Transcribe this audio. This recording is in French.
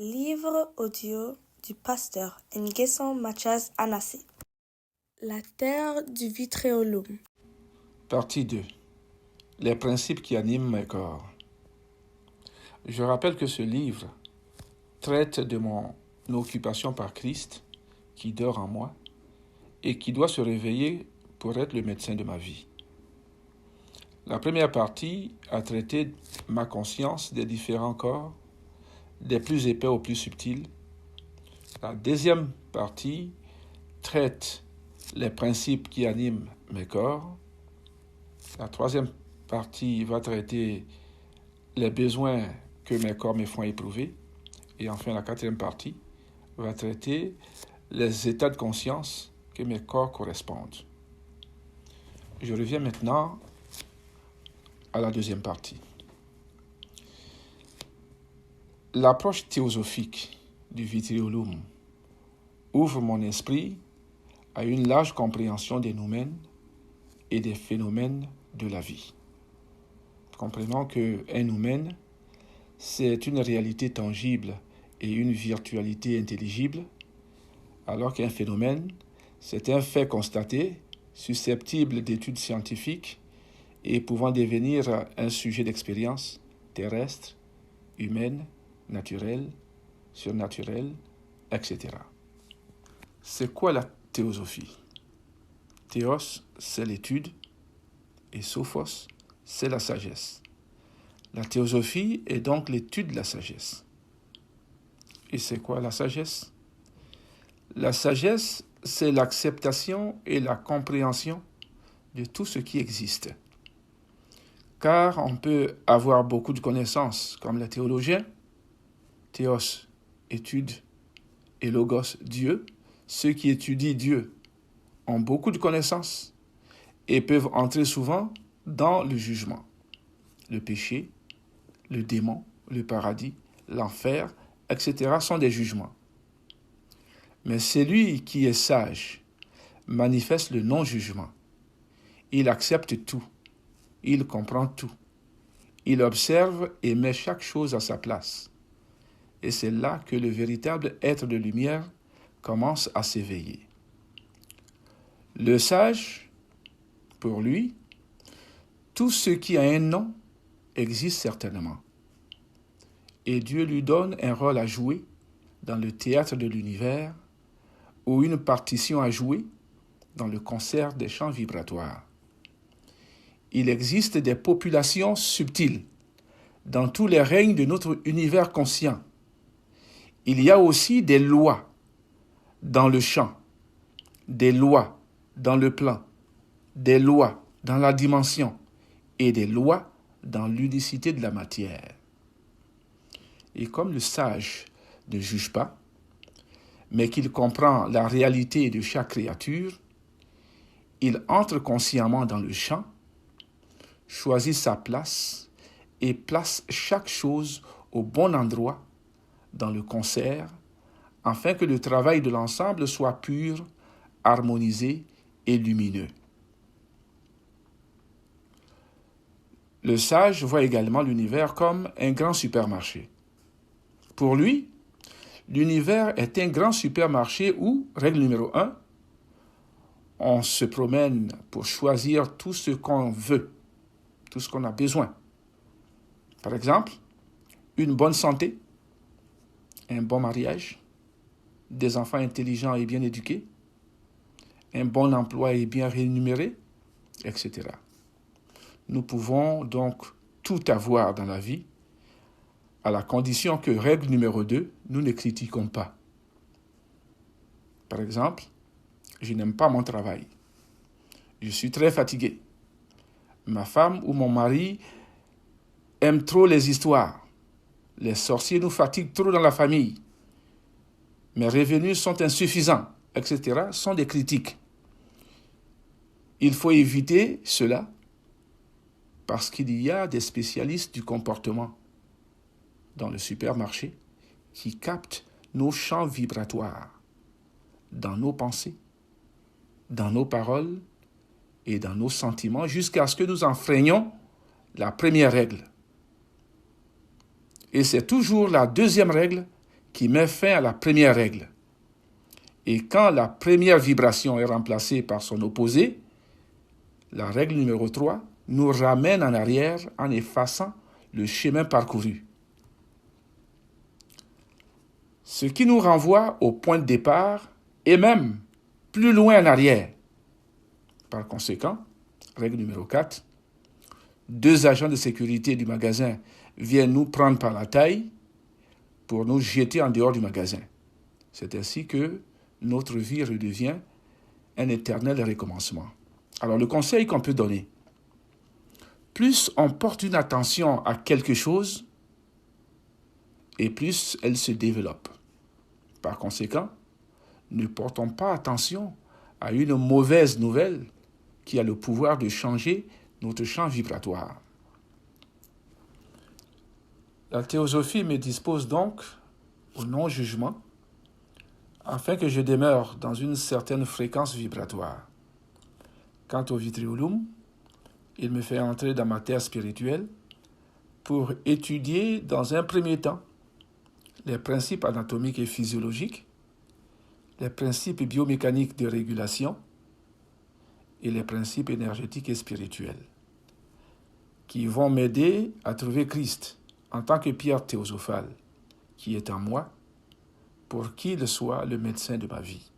Livre audio du pasteur Nguesson Mathias Anassé. La terre du Vitréolum. Partie 2. Les principes qui animent mes corps. Je rappelle que ce livre traite de mon occupation par Christ qui dort en moi et qui doit se réveiller pour être le médecin de ma vie. La première partie a traité ma conscience des différents corps, des plus épais aux plus subtils. La deuxième partie traite les principes qui animent mes corps. La troisième partie va traiter les besoins que mes corps me font éprouver. Et enfin, la quatrième partie va traiter les états de conscience que mes corps correspondent. Je reviens maintenant à la deuxième partie. L'approche théosophique du Vitréolum ouvre mon esprit à une large compréhension des noumènes et des phénomènes de la vie. Comprenons qu'un noumène, c'est une réalité tangible et une virtualité intelligible, alors qu'un phénomène, c'est un fait constaté, susceptible d'études scientifiques et pouvant devenir un sujet d'expérience terrestre, humaine, naturelle, surnaturelle, etc. C'est quoi la théosophie? Théos, c'est l'étude, et sophos, c'est la sagesse. La théosophie est donc l'étude de la sagesse. Et c'est quoi la sagesse? La sagesse, c'est l'acceptation et la compréhension de tout ce qui existe. Car on peut avoir beaucoup de connaissances, comme les théologiens, théos, étude, et logos, Dieu. Ceux qui étudient Dieu ont beaucoup de connaissances et peuvent entrer souvent dans le jugement. Le péché, le démon, le paradis, l'enfer, etc. sont des jugements. Mais celui qui est sage manifeste le non-jugement. Il accepte tout. Il comprend tout. Il observe et met chaque chose à sa place. Et c'est là que le véritable être de lumière commence à s'éveiller. Le sage, pour lui, tout ce qui a un nom existe certainement. Et Dieu lui donne un rôle à jouer dans le théâtre de l'univers ou une partition à jouer dans le concert des champs vibratoires. Il existe des populations subtiles dans tous les règnes de notre univers conscient. Il y a aussi des lois dans le champ, des lois dans le plan, des lois dans la dimension et des lois dans l'unicité de la matière. Et comme le sage ne juge pas, mais qu'il comprend la réalité de chaque créature, il entre consciemment dans le champ, choisit sa place et place chaque chose au bon endroit dans le concert, afin que le travail de l'ensemble soit pur, harmonisé et lumineux. Le sage voit également l'univers comme un grand supermarché. Pour lui, l'univers est un grand supermarché où, règle numéro 1, on se promène pour choisir tout ce qu'on veut, tout ce qu'on a besoin. Par exemple, une bonne santé, un bon mariage, des enfants intelligents et bien éduqués, un bon emploi et bien rémunéré, etc. Nous pouvons donc tout avoir dans la vie, à la condition que, règle numéro 2, nous ne critiquons pas. Par exemple, je n'aime pas mon travail. Je suis très fatigué. Ma femme ou mon mari aiment trop les histoires. Les sorciers nous fatiguent trop dans la famille. Mes revenus sont insuffisants, etc. sont des critiques. Il faut éviter cela parce qu'il y a des spécialistes du comportement dans le supermarché qui captent nos champs vibratoires dans nos pensées, dans nos paroles et dans nos sentiments jusqu'à ce que nous enfreignions la première règle. Et c'est toujours la deuxième règle qui met fin à la première règle. Et quand la première vibration est remplacée par son opposé, la règle numéro 3 nous ramène en arrière en effaçant le chemin parcouru. Ce qui nous renvoie au point de départ et même plus loin en arrière. Par conséquent, règle numéro 4, 2 agents de sécurité du magasin viennent nous prendre par la taille pour nous jeter en dehors du magasin. C'est ainsi que notre vie redevient un éternel recommencement. Alors le conseil qu'on peut donner, plus on porte une attention à quelque chose, et plus elle se développe. Par conséquent, ne portons pas attention à une mauvaise nouvelle qui a le pouvoir de changer notre champ vibratoire. La théosophie me dispose donc au non-jugement afin que je demeure dans une certaine fréquence vibratoire. Quant au Vitriolum, il me fait entrer dans ma terre spirituelle pour étudier dans un premier temps les principes anatomiques et physiologiques, les principes biomécaniques de régulation et les principes énergétiques et spirituels qui vont m'aider à trouver Christ en tant que pierre théosophale qui est en moi pour qu'il soit le médecin de ma vie.